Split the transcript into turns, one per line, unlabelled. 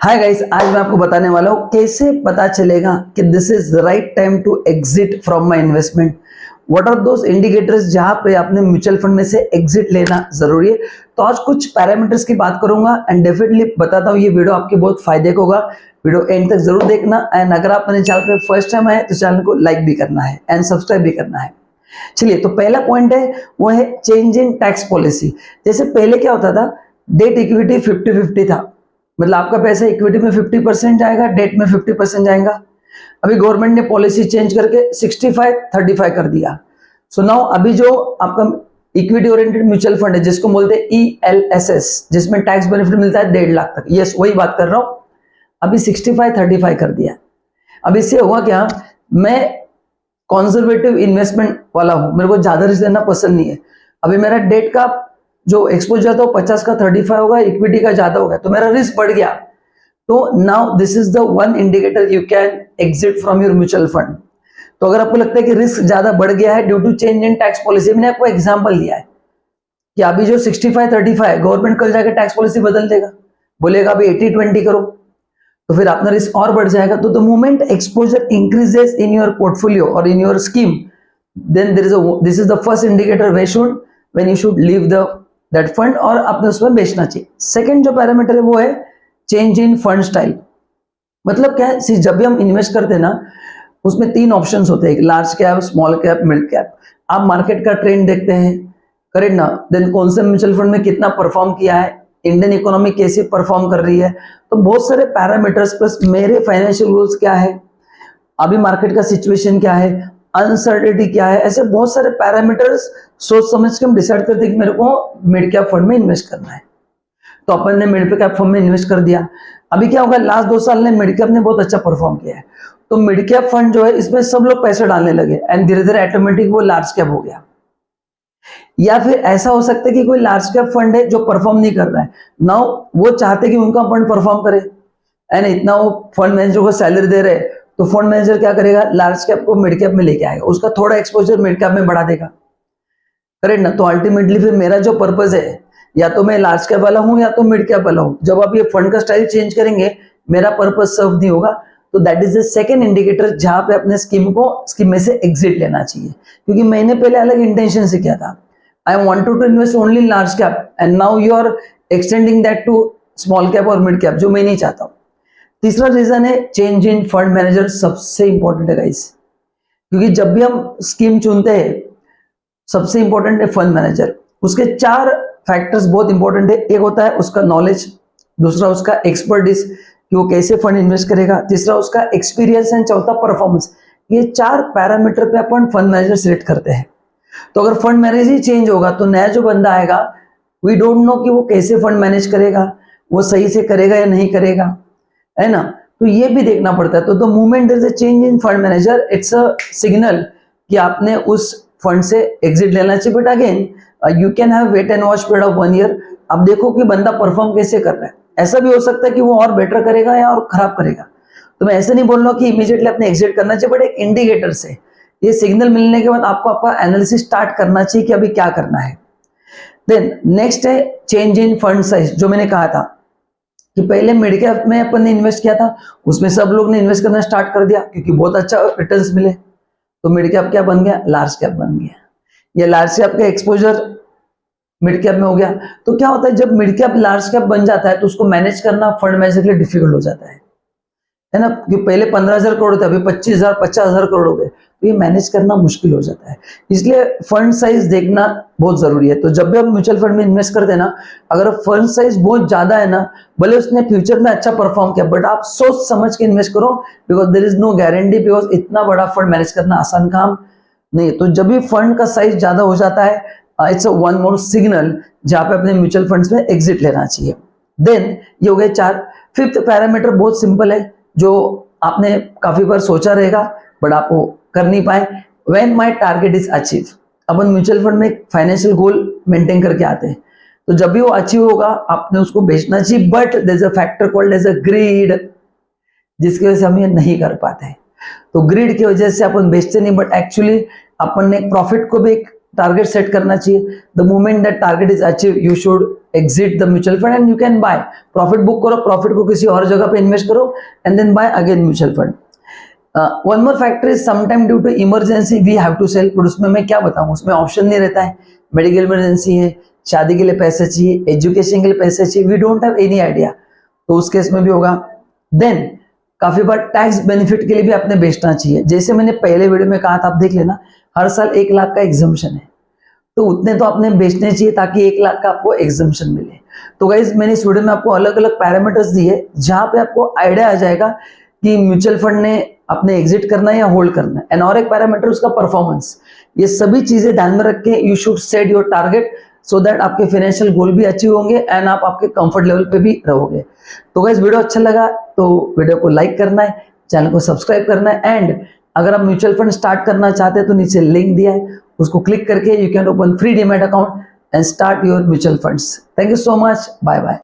Hi guys, आज मैं आपको बताने वाला हूँ कैसे पता चलेगा कि this is the right time to exit from my investment. What are those indicators जहां पे आपने म्यूचुअल फंड में से एग्जिट लेना जरूरी है। तो आज कुछ पैरामीटर्स की बात करूंगा एंड डेफिनेटली बताता हूँ ये वीडियो आपके बहुत फायदे का होगा। वीडियो एंड तक जरूर देखना एंड अगर आप मेरे चैनल पे फर्स्ट टाइम आए तो चैनल को लाइक भी करना है एंड सब्सक्राइब भी करना है। चलिए, तो पहला पॉइंट है वो है चेंज इन टैक्स पॉलिसी। जैसे पहले क्या होता था, डेट इक्विटी 50-50 था, मतलब आपका पैसा इक्विटी में 50% जाएगा, डेट में 50% जाएगा। अभी गवर्नमेंट ने पॉलिसी चेंज करके 65-35 कर दिया। सो नाउ अभी जो आपका इक्विटी ओरिएंटेड म्यूचुअल फंड है जिसको बोलते हैं ELSS, जिसमें टैक्स बेनिफिट मिलता है 1.5 लाख तक, यस वही बात कर रहा हूं। अभी 65-35 कर दिया। अब इससे हुआ क्या, मैं कॉन्जर्वेटिव इन्वेस्टमेंट वाला हूं, मेरे को ज्यादा रिस्क लेना पसंद नहीं है। अभी मेरा डेट का जो एक्सपोजर था वो 50 का 35 होगा, इक्विटी का ज्यादा होगा, तो मेरा रिस्क बढ़ गया। तो now this is the one indicator you can exit from your mutual fund. तो अगर आपको लगता है कि रिस्क ज्यादा बढ़ गया है due to change in tax policy, मैंने आपको एग्जांपल दिया है कि अभी जो 65-35 है, गवर्नमेंट कल जाकर टैक्स पॉलिसी बदल देगा, बोलेगा अभी 80-20 करो, तो फिर अपना रिस्क और बढ़ जाएगा। तो the moment exposure increases in your portfolio और in your scheme, then this is the first indicator when you should leave that fund और अपने उसमें बेचना चाहिए। सेकंड जो पैरामीटर है वो है चेंज इन फंड स्टाइल। मतलब क्या है, जब भी हम इन्वेस्ट करते हैं ना, उसमें 3 ऑप्शंस होते हैं, large cap, small cap, mid cap. आप मार्केट का ट्रेंड देखते हैं, करेक्ट ना, देन कौन से म्यूचुअल फंड में कितना परफॉर्म किया है, इंडियन इकोनॉमी कैसे परफॉर्म कर रही है, तो बहुत सारे पैरामीटर्स प्लस मेरे फाइनेंशियल गोल्स क्या है, अभी मार्केट का सिचुएशन क्या है, अनसर्टेनिटी क्या है, ऐसे बहुत सारे पैरामीटर्स सोच समझ के हम डिसाइड करते हैं कि मेरे को मिड कैप फंड में इन्वेस्ट करना है। तो अपन ने मिड कैप फंड में इन्वेस्ट कर दिया। अभी क्या होगा, लास्ट 2 साल में मिड कैप ने बहुत अच्छा परफॉर्म किया है, तो मिड कैप फंड जो है इसमें सब लोग पैसे डालने लगे एंड धीरे धीरे ऑटोमेटिक वो लार्ज कैप हो गया। या फिर ऐसा हो सकता है कि कोई लार्ज कैप फंड है जो परफॉर्म नहीं कर रहा है, नाउ वो चाहते कि उनका फंड परफॉर्म करे एंड इतना वो फंड मैनेजर को सैलरी दे रहे, तो फंड मैनेजर क्या करेगा, लार्ज कैप को मिड कैप में लेके आएगा, उसका थोड़ा एक्सपोजर मिड कैप में बढ़ा देगा, करेक्ट ना। तो अल्टीमेटली फिर मेरा जो पर्पज है, या तो मैं लार्ज कैप वाला हूं या तो मिड कैप वाला हूं, जब आप ये फंड का स्टाइल चेंज करेंगे मेरा पर्पज सर्व नहीं होगा। तो that is the second indicator जहां पे अपने स्कीम में से एग्जिट लेना चाहिए, क्योंकि मैंने पहले अलग इंटेंशन से किया था। I wanted to invest only in large cap and now you are extending that to small cap और mid cap, जो मैं नहीं चाहता हूं। तीसरा रीजन है चेंज इन फंड मैनेजर, सबसे इंपॉर्टेंट है गाइस, क्योंकि जब भी हम स्कीम चुनते हैं सबसे इंपॉर्टेंट है फंड मैनेजर। उसके 4 फैक्टर्स बहुत इंपॉर्टेंट है। एक होता है उसका नॉलेज, दूसरा उसका एक्सपर्टीज कि वो कैसे फंड इन्वेस्ट करेगा, तीसरा उसका एक्सपीरियंस एंड चौथा परफॉर्मेंस। ये 4 पैरामीटर पे अपन फंड मैनेजर सिलेक्ट करते हैं। तो अगर फंड मैनेजर ही चेंज होगा तो नया जो बंदा आएगा, वी डोंट नो कि वो कैसे फंड मैनेज करेगा, वो सही से करेगा या नहीं करेगा, है ना। तो ये भी देखना पड़ता है। तो the moment there is a change in fund manager, it's a signal कि आपने उस फंड से एग्जिट लेना चाहिए। But again you can have wait and watch period of 1 year. अब देखो कि बंदा परफॉर्म कैसे कर रहा है, ऐसा भी हो सकता है कि वो और बेटर करेगा या और खराब करेगा। तो मैं ऐसे नहीं बोल रहा हूँ कि इमीडिएटली अपने एग्जिट करना चाहिए, बट एक इंडिकेटर से ये सिग्नल मिलने के बाद आपको आपका एनालिसिस स्टार्ट करना चाहिए कि अभी क्या करना है। देन नेक्स्ट है चेंज इन फंड साइज। जो मैंने कहा था कि पहले मिड कैप में अपन ने इन्वेस्ट किया था, उसमें सब लोग ने इन्वेस्ट करना स्टार्ट कर दिया क्योंकि बहुत अच्छा रिटर्न्स मिले, तो मिड कैप क्या बन गया, लार्ज कैप बन गया। ये लार्ज कैप का एक्सपोजर मिड कैप में हो गया। तो क्या होता है, जब मिड कैप लार्ज कैप बन जाता है तो उसको मैनेज करना फंड मैनेजर के लिए डिफिकल्ट हो जाता है ना। कि पहले 15,000 करोड़ थे, अभी 25,000 50,000 करोड़ हो गए, तो ये मैनेज करना मुश्किल हो जाता है। इसलिए फंड साइज देखना बहुत जरूरी है। तो जब भी आप म्यूचुअल फंड में इन्वेस्ट करते हैं ना, अगर फंड साइज बहुत ज्यादा है ना, भले उसने फ्यूचर में अच्छा परफॉर्म किया, बट आप सोच समझ के इन्वेस्ट करो, because there is no guarantee, because इतना बड़ा फंड मैनेज करना आसान काम नहीं। तो जब भी फंड का साइज ज्यादा हो जाता है, it's a one more signal जहां पे अपने म्यूचुअल फंड्स में एग्जिट लेना चाहिए। देन ये हो गए 4। फिफ्थ पैरामीटर बहुत सिंपल है, जो आपने काफी बार सोचा रहेगा बट आप वो कर नहीं पाए। When my target is achieve. Upon mutual fund में एक फाइनेंशियल गोल मेंटेन करके आते हैं, तो जब भी वो अचीव होगा आपने उसको बेचना चाहिए। But there is a factor called as a greed, जिसकी वजह से हम ये नहीं कर पाते। तो ग्रीड की वजह से अपन बेचते नहीं, बट एक्चुअली अपन ने प्रॉफिट को भी एक टारगेट सेट करना चाहिए। The moment that target is achieve, you should exit the mutual fund and you can buy. Profit book करो, profit को किसी और जगह पे invest करो and then buy again mutual fund. One more factor is sometime due to emergency we have to sell. but उसमें मैं क्या बताऊँ, उसमें ऑप्शन नहीं रहता है. मेडिकल इमरजेंसी है, शादी के लिए पैसे चाहिए, एजुकेशन के लिए पैसे चाहिए, we don't have any idea, तो उस केस में भी होगा. देन काफी बार टैक्स बेनिफिट के लिए भी आपने बेचना चाहिए. जैसे मैंने पहले वीडियो में कहा था, आप देख लेना, हर साल 1 लाख का एग्जम्पशन है, तो उतने तो आपने बेचने चाहिए ताकि 1 लाख का आपको एग्जम्पशन मिले. तो गाइज मैंने इस वीडियो में आपको अलग अलग पैरामीटर्स दिए जहां पे आपको आइडिया आ जाएगा कि म्यूचुअल फंड ने अपने एग्जिट करना है या होल्ड करना है. एंड और एक पैरामीटर उसका परफॉर्मेंस. ये सभी चीजें ध्यान में रख के you should set your target so that आपके फाइनेंशियल गोल भी अचीव होंगे एंड आप आपके कंफर्ट लेवल पे भी रहोगे. तो गाइस वीडियो अच्छा लगा तो वीडियो को लाइक करना है, चैनल को सब्सक्राइब करना है, एंड अगर आप म्यूचुअल फंड स्टार्ट करना चाहते हैं तो नीचे लिंक दिया है, उसको क्लिक करके you can open free demat account and start your mutual funds. Thank you so much, bye bye.